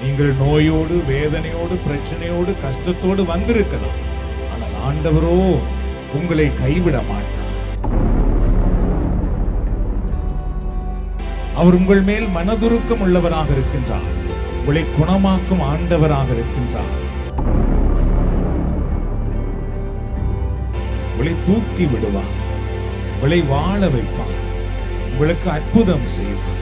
நீங்கள் நோயோடு, வேதனையோடு, பிரச்சனையோடு, கஷ்டத்தோடு வந்திருக்கலாம். ஆனால் ஆண்டவரோ உங்களை கைவிட மாட்டார். அவர் உங்கள் மேல் மனதுருக்கம் உள்ளவராக இருக்கின்றார். உங்களை குணமாக்கும் ஆண்டவராக இருக்கின்றார். உங்களை தூக்கி விடுவார். உங்களை வாழ வைப்பார். உங்களுக்கு அற்புதம் செய்வார்.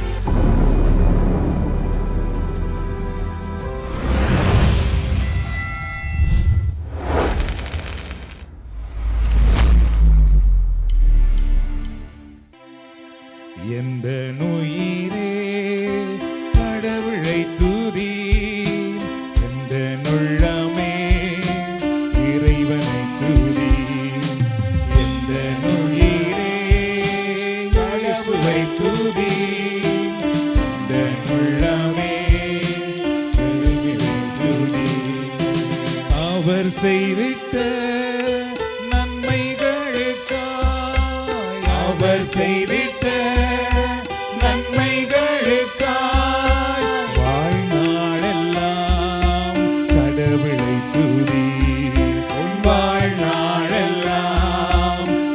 எந்த நுயிரே கடவுளை துதி, எந்த நுள்ளமே இறைவனை துதி. எந்த நுயிரே கடவுளை துதி, எந்த நுள்ளமே இறைவனை துதி. அவர் செய்திட்ட நன்மைகளுக்காய், அவர் செய்திட்ட நன்மைகளுக்காய் வாழ்நாளெல்லாம் கடவுளை துதி. உன் வாழ்நாளெல்லாம்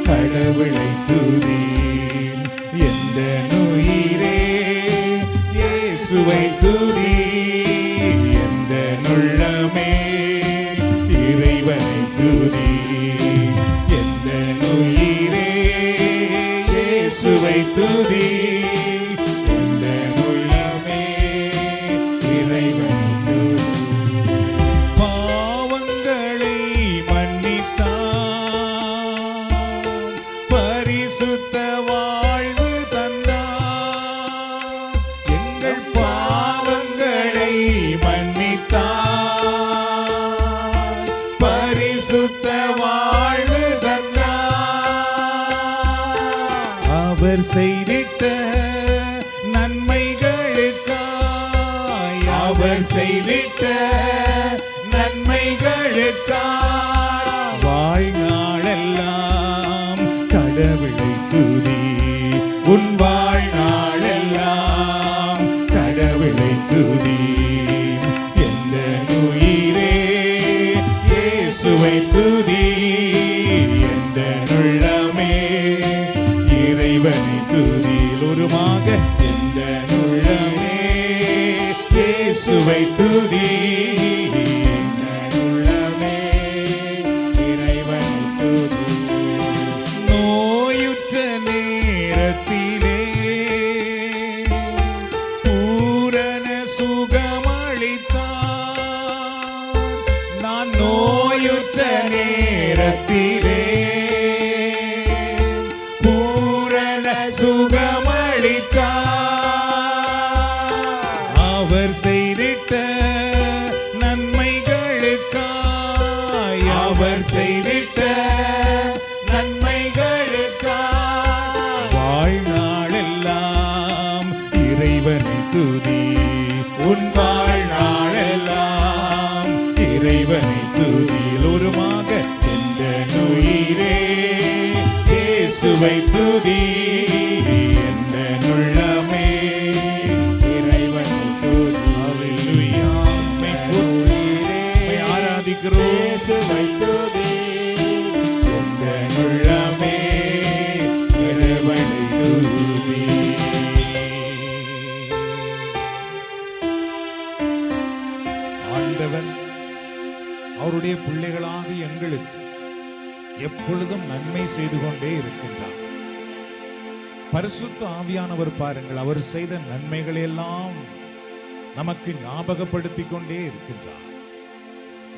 கடவுளை துதி. எந்த நுயிரே இயேசுவை துதி, எந்த நுள்ளமே இறைவனை துதி. எந்த நுயிரே இயேசுவை துதி, எந்த நுள்ளமே இறைவனை துதி. பாவங்களை மன்னித்தார், பரிசுத்த வாழ்வு தந்தார். எங்கள் பாவங்களை மன்னித்தார், பரிசுத்த வாழ்வு தந்தார். அவர் செய்திட்ட நன்மைகளுக்காய், அவர் செய்திட்ட நன்மைகளுக்காய் வாழ்நாளெல்லாம் கடவுளை துதி. உன் வாழ்நாளெல்லாம் கடவுளை துதி. எந்த நுயிரே இயேசுவை துதி, எந்த நுள்ளமே இறைவனை துதி. ஒருமாக எந்த நுள்ளமே இயேசுவை துதி, எந்த நுள்ளமே இறைவனை துதி. நோயுற்ற நேரத்திலே பூரண சுகமளித்தார். நான் நோயுற்ற நேரத்திலே பூரண சுகமளித்தார். அவர் செய்திட்ட நன்மைகளுக்காய், அவர் செய்திட்ட நன்மைகளுக்காய் வாழ்நாளெல்லாம் இறைவனை துதி. உன் வாழ்நாளெல்லாம் இறைவனை துதி. ஒருமாக எந்த நுயிரே இயேசுவை துதி, எந்த நுள்ளமே இறைவனை துதி. ஹல்லேலூயா. உம்மை ஆராதிக்கிறோம். இயேசுவை துதி, எந்த நுள்ளமே இறைவனை துதி. ஆண்டவர் அவருடைய பிள்ளைகளாக எங்களுக்கு எப்பொழுதும் நன்மை செய்து கொண்டே இருக்கின்றார். பரிசுத்த ஆவியானவர் பாருங்கள், அவர் செய்த நன்மைகளை எல்லாம் நமக்கு ஞாபகப்படுத்திக் கொண்டே இருக்கின்றார்.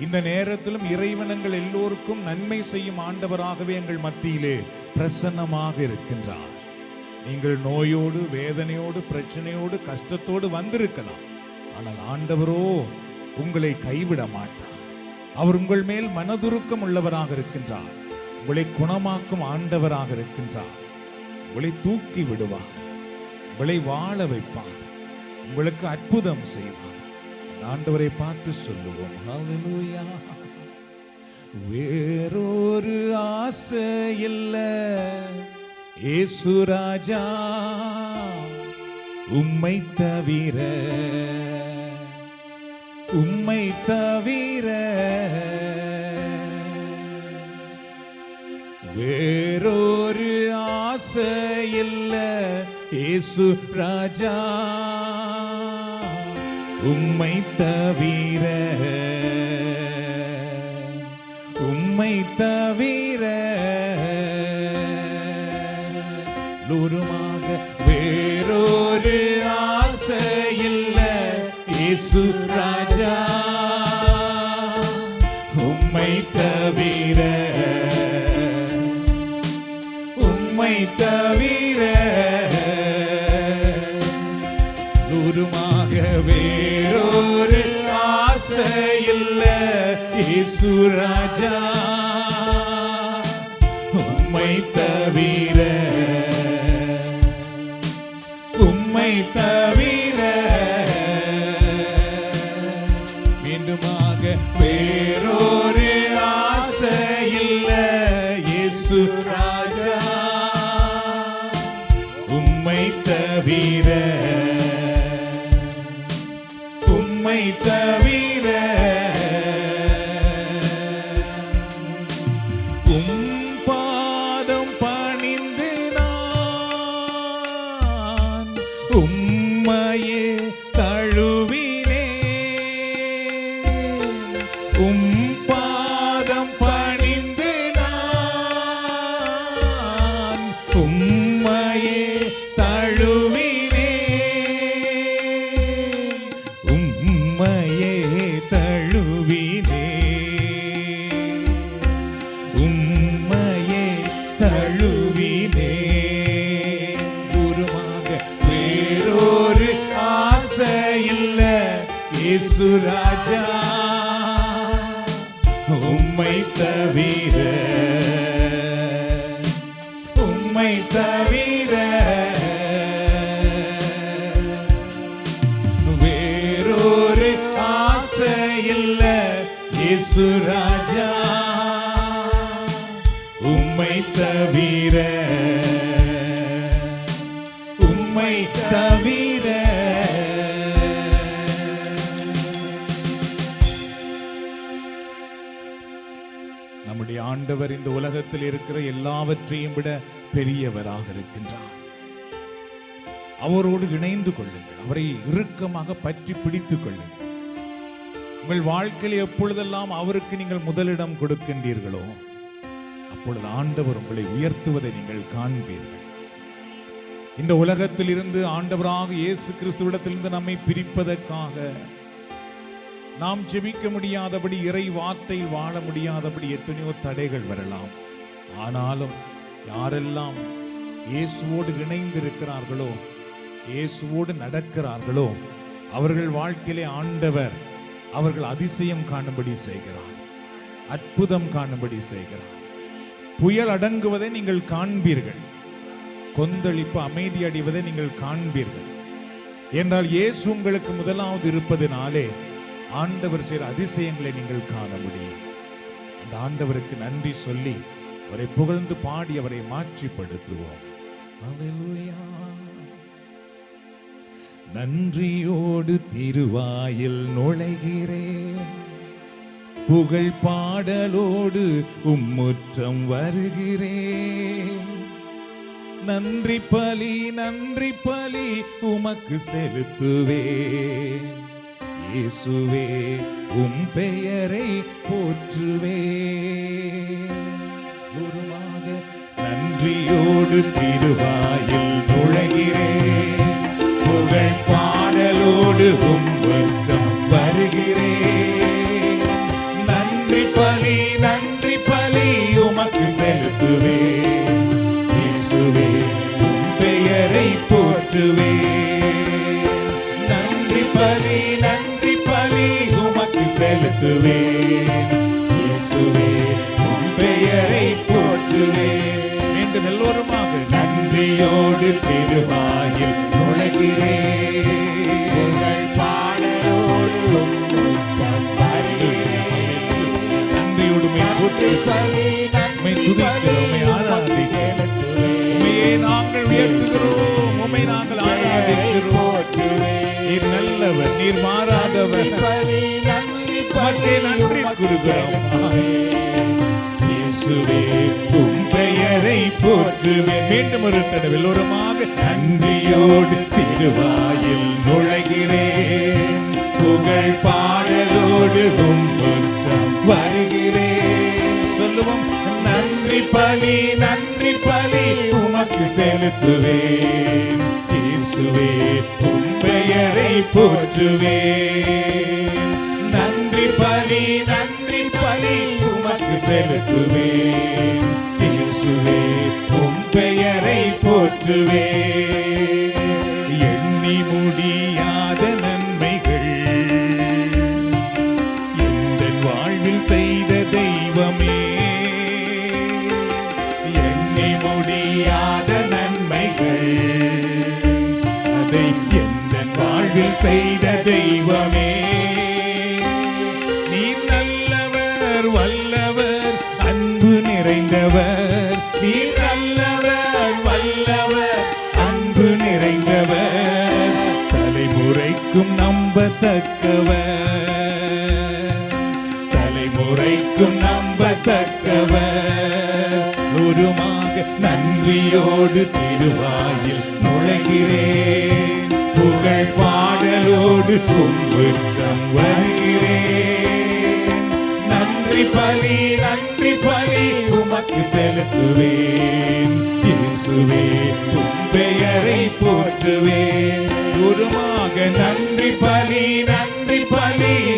இந்த நேரத்திலும் இறைவனங்கள் எல்லோருக்கும் நன்மை செய்யும் ஆண்டவராகவே எங்கள் மத்தியிலே பிரசன்னமாக இருக்கின்றார். நீங்கள் நோயோடு, வேதனையோடு, பிரச்சனையோடு, கஷ்டத்தோடு வந்திருக்கலாம். ஆனால் ஆண்டவரோ உங்களை கைவிட மாட்டார். அவர் உங்கள் மேல் மனதுருக்கம் உள்ளவராக இருக்கின்றார். உங்களை குணமாக்கும் ஆண்டவராக இருக்கின்றார். உங்களை தூக்கி விடுவார். உங்களை வாழ வைப்பார். உங்களுக்கு அற்புதம் செய்வார். ஆண்டவரை பார்த்து சொல்லுவோம், ஹல்லேலூயா. வேறொரு ஆசை இல்ல இயேசு ராஜா உம்மை தவிர, உம்மை தவிர வேறொரு ஆசை இல்ல இயேசு ராஜா, உம்மை தவிர உம்மை தவிர லூருமாக வேறொரு ஆசை இல்ல இயேசு ராஜா, உம்மை தவிர உம்மை தவிர லூருமாக வேறொரு ஆசை இல்ல இயேசு ராஜா, உம்மை தவிர உம்மை தவிர மீண்டுமாக வேறொரு ஆசை இல்ல இயேசு ராஜா, உம்மை தவிர உம்மை தவிர உம் பாதம் பணிந்து நான் உம்மையே தழுவினே, உம் பாதம் பணிந்து நான் உம்மையே தழுவினே, உம்மையே தழுவினே, உம்மையே தழுவினே. குருமாக வேறொரு ஆசை இல்ல இயேசு ராஜா, உம்மை தவிர உம்மை தவிர வேறொரு ஆசை இல்ல இயேசு ராஜா, உம்மை தவிர உம்மை தவிர. நம்முடைய ஆண்டவர் இந்த உலகத்தில் இருக்கிற எல்லாவற்றையும் விட பெரியவராக இருக்கின்றார். அவரோடு இணைந்து கொள்ளுங்கள், அவரை இறுக்கமாக பற்றி பிடித்துக் கொள்ளுங்கள். உங்கள் வாழ்க்கையில் எப்பொழுதெல்லாம் அவருக்கு நீங்கள் முதலிடம் கொடுக்கின்றீர்களோ அப்பொழுது ஆண்டவர் உங்களை உயர்த்துவதை நீங்கள் காண்பீர்கள். இந்த உலகத்தில் இருந்து ஆண்டவராக இயேசு கிறிஸ்துவிடத்திலிருந்து நம்மை பிரிப்பதற்காக நாம் ஜெபிக்க முடியாதபடி, இறை வார்த்தையில் வாழ முடியாதபடி எத்தனையோ தடைகள் வரலாம். ஆனாலும் யாரெல்லாம் இயேசுவோடு இணைந்திருக்கிறார்களோ, இயேசுவோடு நடக்கிறார்களோ, அவர்கள் வாழ்க்கையிலே ஆண்டவர் அவர்கள் அதிசயம் காணும்படி செய்கிறார், அற்புதம் காணும்படி செய்கிறார். புயல் அடங்குவதை நீங்கள் காண்பீர்கள், கொந்தளிப்பு அமைதி அடைவதை நீங்கள் காண்பீர்கள். என்றால் இயேசு உங்களுக்கு முதலாவது இருப்பதினாலே ஆண்டவர் செய்கிற அதிசயங்களை நீங்கள் காண முடியும். அந்த ஆண்டவருக்கு நன்றி சொல்லி அவரை புகழ்ந்து பாடி அவரை மாற்றிப்படுத்துவோம். அல்லேலூயா. நன்றியோடு திருவாயில் நுழைகிறேன், புகழ் பாடலோடு உம்முற்றம் வருகிறேன். நன்றி பலி உமக்கு செலுத்துவேன். இயேசுவே உம் பெயரை போற்றுவேன். குருமாக நன்றியோடு திருவாயில் நுழைகிறேன், புகழ் பாடலோடு உம்முற்றம் வருகிறேன். நன்றி பலி உமக்கு செலுத்துவேன். இயேசுவே உம் பெயரை போற்றுவேன். நன்றி பலி உமக்கு செலுத்துவேன். இயேசுவே உம் பெயரை போற்றுவேன். மீண்டும் எல்லோருமாக நன்றியோடு திருவாயில் நுழைகிறேன், புகழ் பாடலோடு உம்முற்றம் வருகிறேன். நன்றியோடு நாங்கள் உயர்த்துகிறோம், உம்மை நாங்கள் ஆராதிக்கிறோம். நீர் நல்லவர், நீர் மாறாதவர். கூறுகிறோம். இயேசுவே உம் பெயரை போற்றுவேன். மீண்டும் ஒரு தடவை எல்லோருமாக நன்றியோடு திருவாயில் நுழைகிறேன். புகழ் பாடலோடு உம் முற்றம் வருகிறேன். சொல்லுவோம். நன்றி பலி உமக்கு செலுத்துவேன். இயேசுவே உம் பெயரை போற்றுவேன். நன்றி பலி உமக்கு செலுத்துவேன். இயேசுவே உம் பெயரை போற்றுவேன். எண்ணி முடியாத நன்மைகள் எந்தன் வாழ்வில் செய்த தெய்வமே. எண்ணி முடியாத நன்மைகள் அதை எந்தன் வாழ்வில் செய்த தெய்வமே. நீர் நல்லவர் வல்லவர் அன்பு நிறைந்தவர். நீர் நல்லவர் வல்லவர் அன்பு நிறைந்தவர். தலைமுறைக்கும் நம்பத்தக்கவர். தலைமுறைக்கும் நம்பத்தக்கவர். ஒருமாக நன்றியோடு திருவாயில் நுழைகிறேன். புகழ் பாடலோடு கும்புற்றம் வருகிறேன். நன்றி பலி உமக்கு செலுத்துவேன். இயேசுவே உம் பெயரை போற்றுவேன். ஒருமாக நன்றி பலி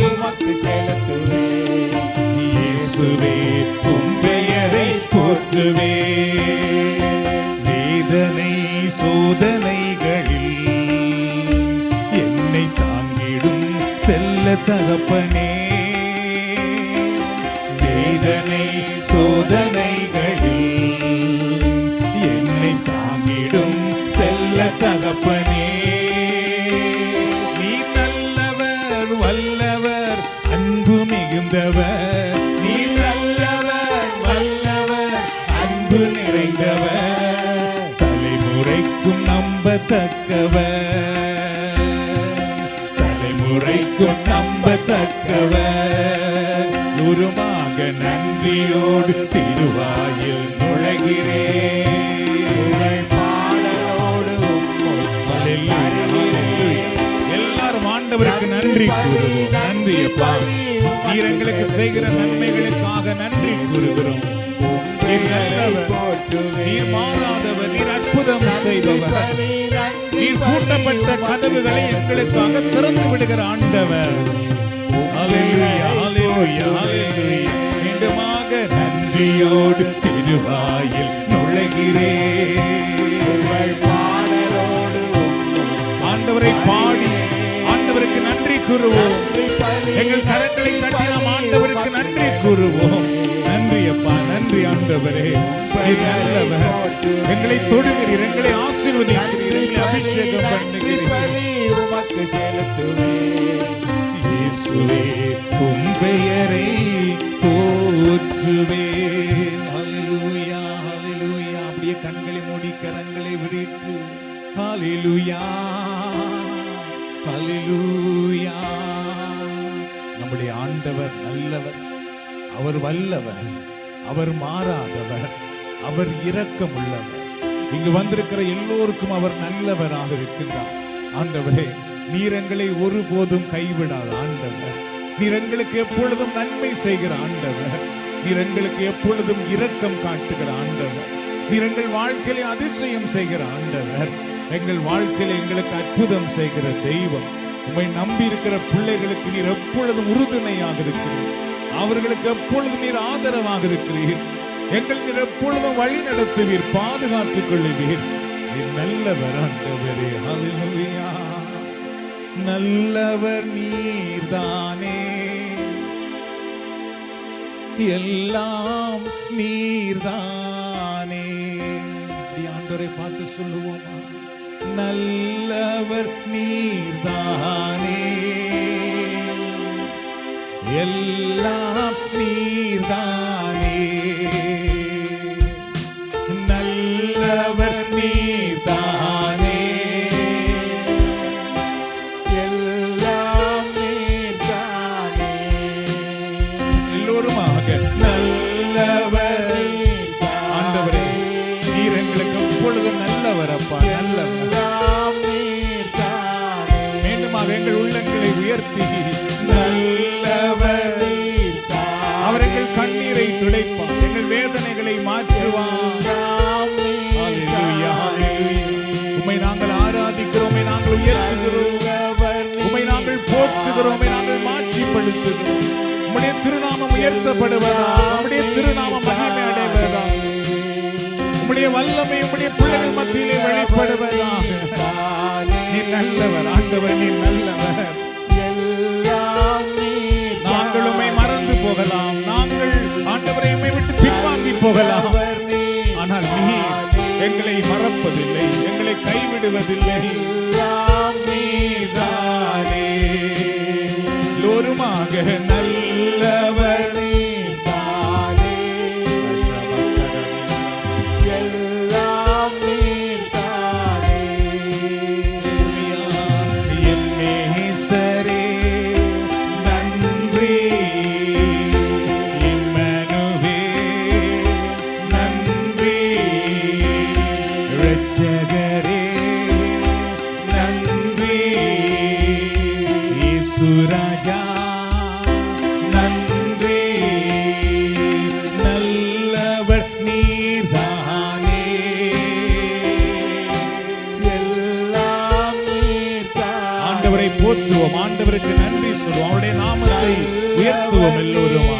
உமக்கு செலுத்துவேன். இயேசுவே உம் பெயரை போற்றுவேன். வேதனை சோதனைகளில் என்னை தாங்கிடும் செல்ல தகப்பனே. வேதனை சோதனைகளில் என்னை தாங்கிடும் செல்ல தகப்பனே. நீ நல்லவர் வல்லவர் அன்பு மிகுந்தவர். நீ நல்லவர் வல்லவர் அன்பு நிறைந்தவர். தலைமுறைக்கும் நம்பத்தக்கவர். தலைமுறைக்கும் நம்பத்தக்கவர். உருமாக நன்றியோடு திருவாயில் நுழைகிறேன். பாடலோடு எல்லாரும் ஆண்டவருக்கு நன்றி கூறுவோம். நன்றி அப்பா, நீர் எங்களுக்கு செய்கிற நன்மைகளுக்காக நன்றி கூறுகிறோம். நீர் நல்லவர், நீர் மாறாதவர், நீர் அற்புதம் செய்தவர். நீர் பூட்டப்பட்ட கதவுகளை எங்களுக்காக திறந்து விடுகிற ஆண்டவர். ஹல்லேலூயா, ஹல்லேலூயா, ஹல்லேலூயா. மீண்டுமாக நன்றியோடு திருவாயில் நுழைகிறேன். ஆண்டவரை பாடி ஆண்டவருக்கு நன்றி கூறுவோம். எங்கள் கரங்களை தட்டி நாம் ஆண்டவருக்கு நன்றி கூறுவோம். நன்றி அப்பா, நன்றி ஆண்டவரே. நல்லவர், எங்களை தொடுகிறீர், எங்களை ஆசீர்வதிக்கிறீர், எங்களை அபிஷேகம் பண்ணுகிறீர். இயேசுவே உம் பெயரை போற்றுவேன். ஹல்லேலூயா, ஹல்லேலூயா. அப்படியே கண்களை மூடி கரங்களை விரித்து ஹல்லேலூயா, ஹல்லேலூயா. நம்முடைய ஆண்டவர் நல்லவர், அவர் வல்லவர், அவர் மாறாதவர், அவர் இரக்கமுள்ளவர். இங்கு வந்திருக்கிற எல்லோருக்கும் அவர் நல்லவராக இருக்கின்றார். ஆண்டவரே, நீர் எங்களை ஒருபோதும் கைவிடாத ஆண்டவர். நீர் எங்களுக்கு எப்பொழுதும் நன்மை செய்கிற ஆண்டவர். நீர் எங்களுக்கு எப்பொழுதும் இரக்கம் காட்டுகிற ஆண்டவர். நீர் எங்கள் வாழ்க்கையிலே அதிசயம் செய்கிற ஆண்டவர். எங்கள் வாழ்க்கையில எங்களுக்கு அற்புதம் செய்கிற தெய்வம். உம்மை நம்பி இருக்கிற பிள்ளைகளுக்கு நீர் எப்பொழுதும் உறுதுணையாக இருக்கிறீர். அவர்களுக்கு எப்பொழுதும் நீர் ஆதரவாக இருக்கிறீர். எங்கள் நீர் எப்பொழுதும் வழி நடத்துவீர், பாதுகாத்துக் கொள்ளுவீர். நீர் நல்லவர் ஆண்டவரே. ஹல்லேலூயா. நல்லவர் நீர்தானே, எல்லாம் நீர்தானே. ஆண்டவரை பார்த்து சொல்லுவோமா? நல்லவர் நீர்தானே, எல்லாம் நீர்தானே. நல்லவர் நீர்தானே, எல்லாம் நீர்தானே. மாட்சிப்படுத்துகிறோம். உம்முடைய திருநாமம் உயர்த்தப்படுவதா, உம்முடைய திருநாமம் மகிமை அடைவதா, உம்முடைய வல்லமை உம்முடைய பிள்ளைகள் மத்தியிலே வெளிப்படுவதாக. நீ நல்லவர் ஆண்டவர், நீ நல்லவர். நாங்கள் உம்மை மறந்து போகலாம், நாங்கள் ஆண்டவரை உம்மை விட்டு பின்வாங்கி போகலாம், ஆனால் நீ எங்களை மறப்பதில்லை, எங்களை கைவிடுவதில்லை. நீதானே எல்லோருமாக நல்லவர், நீதானே எல்லாம் நீதானே. என் நேசரே நன்றி, இம்மனுவே நன்றி, இரட்சகரே நன்றி, இயேசுராஜா நன்றி, நல்லவர் நீர்தானே, எல்லாம் நீர்தானே. ஆண்டவரை போற்றுவோம், ஆண்டவருக்கு நன்றி சொல்வோம், அவருடைய நாமத்தை உயர்த்துவோம் எல்லோரும்.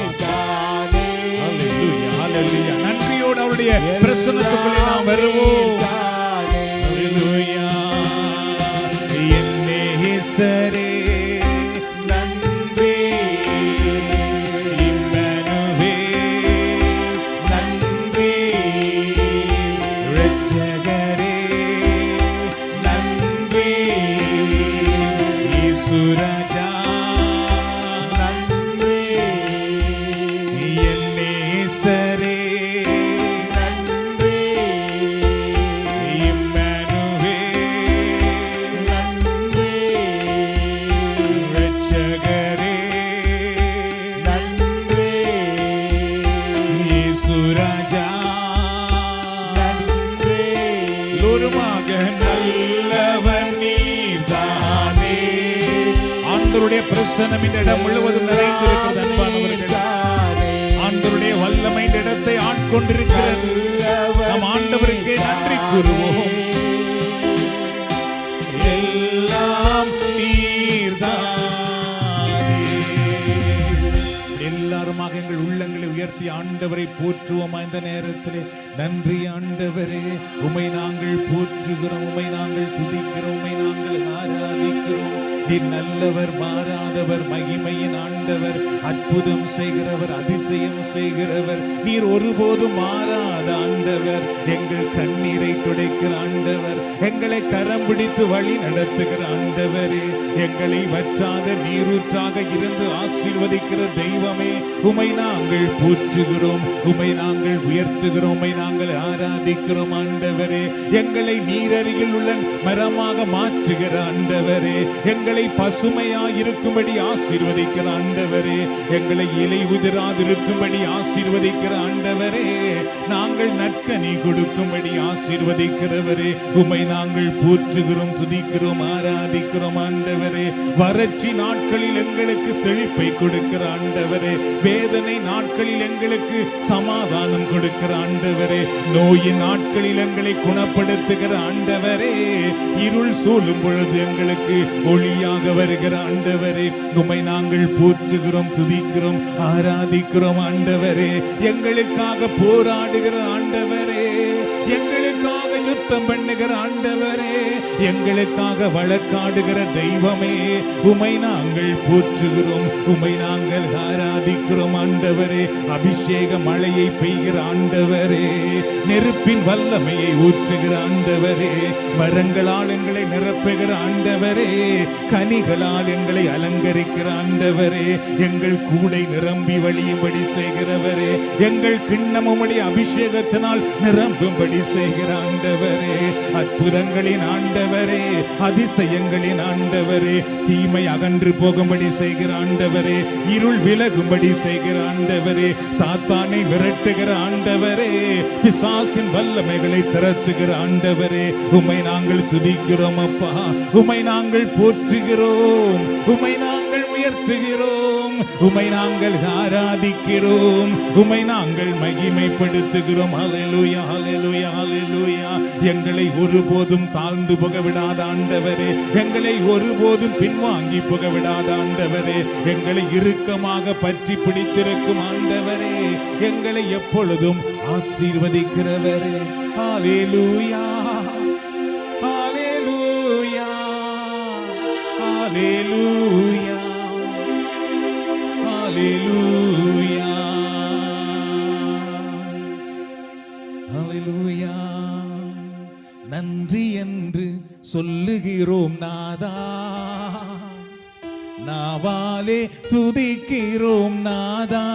ஹல்லேலூயா, ஹல்லேலூயா. நன்றியோடு அவருடைய பிரசன்னத்துக்குள்ளே நாம் வருவோம். ஹல்லேலூயா. என் நேசரே நன்றி, இம்மனுவே நன்றி, இரட்சகரே நன்றி, இயேசுராஜா நன்றி, என் நேசரே நன்றி, இம்மனுவே நன்றி, இரட்சகரே நன்றி, இயேசுராஜா நன்றி. எல்லோருமாக நல்லவர் நீர்தானே. ஆண்டவருடைய பிரசன்னம் இந்த இடம் முழுவதும் நிறைந்திருக்கிறது அன்பானவர்கள். ஆண்டவருடைய வல்லமை இந்த இடத்தை ஆட்கொண்டிருக்கிறது. நம் ஆண்டவருக்கே நன்றி கூறுவோம். எல்லாம் நீர்தானே. எல்லாருமாக எங்கள் உள்ளங்களை உயர்த்தி ஆண்டவரை போற்றுவோமா இந்த நேரத்திலே. நன்றி ஆண்டவரே, உம்மை நாங்கள் போற்றுகிறோம், உம்மை நாங்கள் துதிக்கிறோம், உம்மை நாங்கள் ஆராதிக்கிறோம். நீர் நல்லவர், மாறாதவர், மகிமையின் ஆண்டவர், அற்புதம் செய்கிறவர், அதிசயம் செய்கிறவர். நீர் ஒருபோதும் மாறாத ஆண்டவர், எங்கள் கண்ணீரை துடைக்கிற ஆண்டவர், எங்களை கரம் பிடித்து வழி நடத்துகிற ஆண்டவரே, எங்களை வற்றாத நீரூற்றாக இருந்து ஆசீர்வதிக்கிற தெய்வமே, உம்மை நாங்கள் போற்றுகிறோம், உம்மை நாங்கள் உயர்த்துகிறோம், உம்மை நாங்கள் ஆராதிக்கிறோம் ஆண்டவரே. எங்களை நீரருகில் உள்ள மரமாக மாற்றுகிற ஆண்டவரே, எங்களை பசுமையாயிருக்கும்படி ஆசீர்வதிக்கிற ஆண்டவரே, எங்களை இலை உதிராதிருக்கும்படி ஆசீர்வதிக்கிற ஆண்டவரே, நாங்கள் நற்கனி கொடுக்கும்படி ஆசீர்வதிக்கிறவரே, உம்மை நாங்கள் போற்றுகிறோம், துதிக்கிறோம், ஆராதிக்கிறோம் ஆண்டவரே. வறட்சி நாட்களில் எங்களுக்கு செழிப்பை கொடுக்கிற ஆண்டவரே, வேதனை நாட்களில் எங்களுக்கு சமாதானம் கொடுக்கிற ஆண்டவரே, நோயின் நாட்களில் எங்களை குணப்படுத்துகிற ஆண்டவரே, இருள் சூழும் பொழுது எங்களுக்கு ஒளியாக வருகிற ஆண்டவரே, உம்மை நாங்கள் போற்றுகிறோம், துதிக்கிறோம், ஆராதிக்கிறோம் ஆண்டவரே. எங்களுக்காக போராடுகிற ஆண்டவரே, எங்களுக்காக யுத்தம் பண்ணுகிற ஆண்டவரே, எங்களுக்காக வழக்காடுகிற தெய்வமே, உம்மை நாங்கள் போற்றுகிறோம், உம்மை நாங்கள் ஆராதிக்கிறோம் ஆண்டவரே. அபிஷேக மழையை பெய்கிற ஆண்டவரே, நெருப்பின் வல்லமையை ஊற்றுகிற ஆண்டவரே, வரங்களால் எங்களை நிரப்புகிற ஆண்டவரே, கனிகளால் எங்களை அலங்கரிக்கிற ஆண்டவரே, எங்கள் கூடை நிரம்பி வழியும்படி செய்கிறவரே, எங்கள் கிண்ணம் உம்முடைய அபிஷேகத்தினால் நிரம்பும்படி செய்கிற ஆண்டவரே, அற்புதங்களின் ஆண்டவரே, அதிசயங்களின் ஆண்டவரே, தீமை அகன்று போகும்படி செய்கிற ஆண்டவரே, இருள் விலகும்படி செய்கிற ஆண்டவரே, சாத்தானை விரட்டுகிற ஆண்டவரே, பிசாசின் வல்லமைகளை திரட்டுகிற ஆண்டவரே, உம்மை நாங்கள் துதிக்கிறோம் அப்பா, உம்மை நாங்கள் போற்றுகிறோம், உம்மை நாங்கள் உயர்த்த உயர்த்துகிறோம், உம்மை நாங்கள் ஆராதிக்கிறோம், உம்மை நாங்கள் மகிமைப்படுத்துகிறோம். ஹல்லேலூயா, ஹல்லேலூயா, ஹல்லேலூயா. எங்களை ஒருபோதும் தாழ்ந்து போக விடாத ஆண்டவரே, எங்களை ஒருபோதும் பின்வாங்கி போக விடாத ஆண்டவரே, எங்களை இறுக்கமாக பற்றி பிடித்திருக்கும் ஆண்டவரே, எங்களை எப்பொழுதும் ஆசீர்வதிக்கிறவரே. ஹல்லேலூயா, ஹல்லேலூயா, ஹல்லேலூயா, ஹல்லேலூயா, ஹல்லேலூயா. நன்றி என்று சொல்லுகிறோம் நாதா, நாவாலே துதிக்கிறோம் நாதா,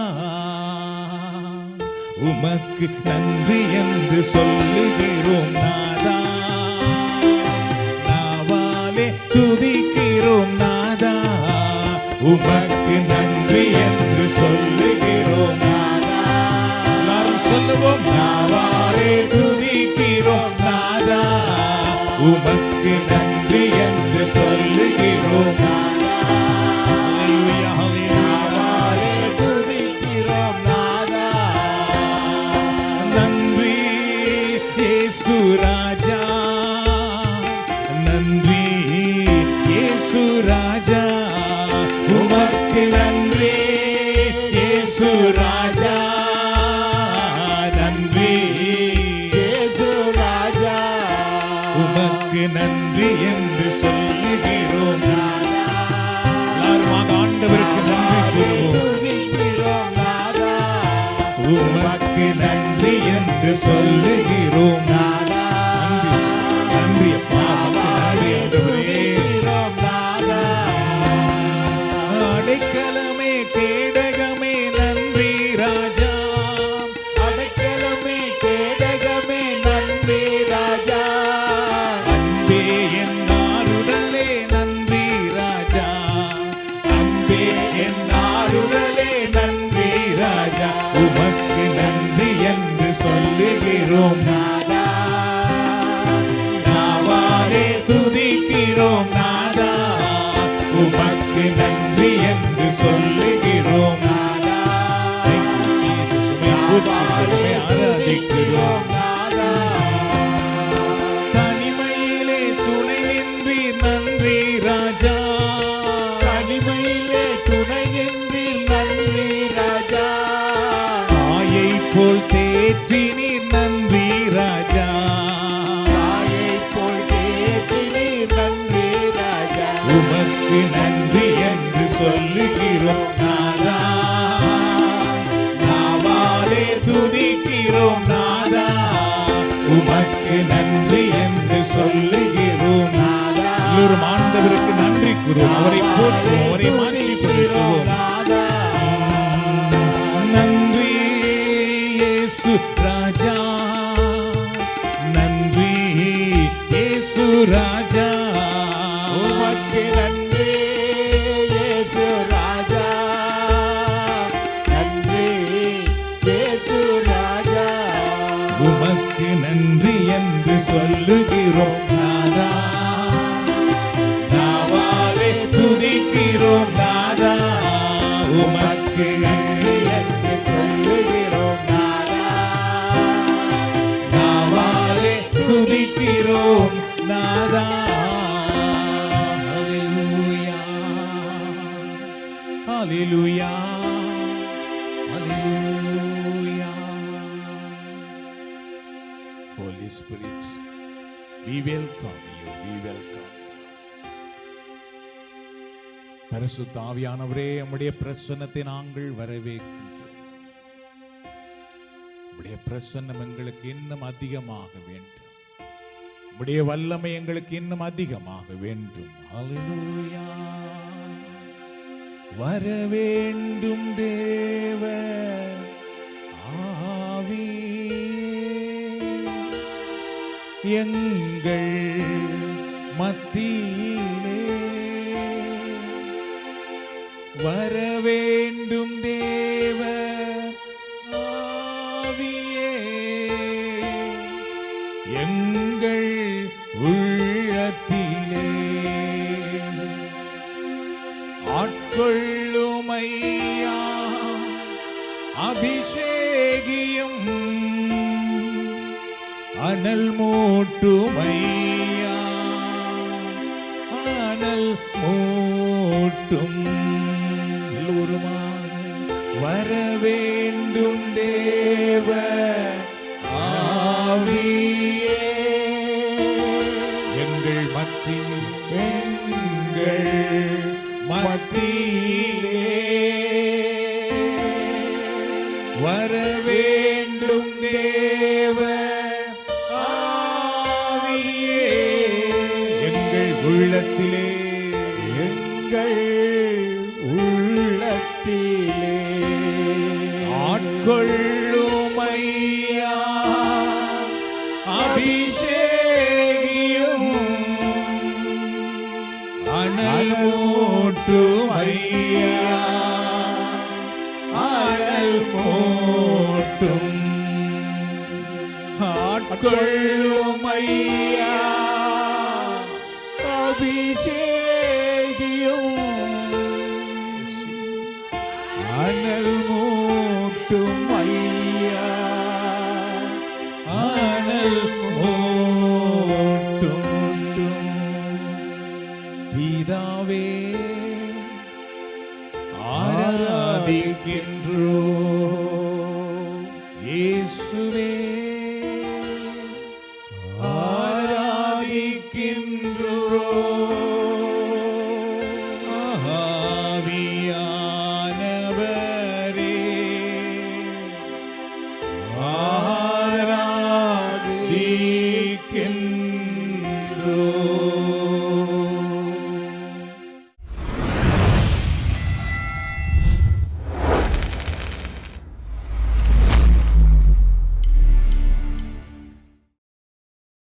உமக்கு நன்றி என்று சொல்லுகிறோம் நாதா, நாவாலே துதிக்கிறோம் நாதா, உமக்கு நன்றி என்று சொல்லுகிறோம் நாதா. எல்லாரும் சொல்லுவோம், நாவாலே துதிக்கிறோம் நாதா, உமக்கு நன்றி என்று சொல்லுகிறோம் நாதா. ராஜா, உமக்கு நன்றி இயேசு ராஜா, நன்றி இயேசு ராஜா, உமக்கு நன்றி என்று சொல்லுகிறோம். எல்லாரும் ஆண்டவருக்கு நன்றி கூறுவோம். உமக்கு நன்றி என்று சொல்லுகிறோம். நன்றி அப்பா, நன்றி ஆண்டவரே. அடைக்கலமே கேடகமே நன்றி ராஜா, அடைக்கலமே கேடகமே நன்றி ராஜா, அன்பே என் ஆறுதலே நன்றி ராஜா, அன்பே என் ஆறுதலே நன்றி ராஜா, உமக்கு நன்றி என்று சொல்லுகிறோம் நாதா, நாவாலே துதிக்கிறோம் நாதா, உமக்கு நன்றி என்று சொல்லுகிறோம் நாதா. ஆராதிக்கிறோம் நாதா. தனிமையிலே துணை நின்றீர் நன்றி ராஜா, தனிமையிலே துணை நின்றீர் நன்றி ராஜா, தாயை போல் தேற்றினீர் நன்றி ராஜா, தாயை போல் தேற்றினீர் நன்றி ராஜா, உமக்கு நன்றி என்று சொல்லுகிறோம் நாதா, நாவாலே துதிக்கிறோம் நாதா, உமக்கு நன்றி என்று சொல்லுகிறோம் நாதா. எல்லோரும் ஆண்டவருக்கு நன்றி கூறுவோம், அவரை போற்றுவோம், அவரை மாற்றிப்படுத்துவோம் நாதா. நன்றி இயேசு ராஜா, நன்றி இயேசு ராஜா, உமக்கு நன்றி இயேசு ராஜா, நன்றி இயேசு ராஜா, உமக்கு நன்றி என்று சொல்லுகிறோம் நாதா, நாவாலே துதிக்கிறோம் நாதா, உமக்கு நன்றி என்று சொல்லுகிறோம் நாதா, நாவாலே துதிக்கிறோம் நாதா. Hallelujah, hallelujah. Holy Spirit, we welcome you, we welcome you. பரிசுத்த ஆவியானவரே, உம்முடைய பிரசன்னத்தை நாங்கள் வரவேற்கின்றோம். உம்முடைய பிரசன்னம் எங்களுக்கு இன்னும் அதிகமாக வேண்டும், உம்முடைய வல்லமை எங்களுக்கு இன்னும் அதிகமாக வேண்டும். ஹல்லேலூயா. வரவேண்டும் தேவ ஆவியே, எங்கள் மத்தியிலே வரவேண்டும் தேவ ஆவியே, எங்கள் உள்ளத்திலே ஆட்கொள் ஐயா, அபிஷேகியும் அனல் மூட்டும் ஐயா, அனல் மூட்டும். எல்லோருமாக வர வேண்டும் தேவ ஆவியே, எங்கள் மத்தியிலே வர வேண்டும் தேவ ஆவியே, எங்கள் உள்ளத்திலே ஆட்கொள்ளும் ஐயா, அபிஷேகியும் அனல் மூட்டும் ஐயா, அனல் மூட்டும். ஆட்கொள்ளும் ஐயா, அபிஷேகியும் அனல் மூட்டும் ஐயா, அனல் மூட்டும். பிதாவே, ஆராதிக்கின்றோம்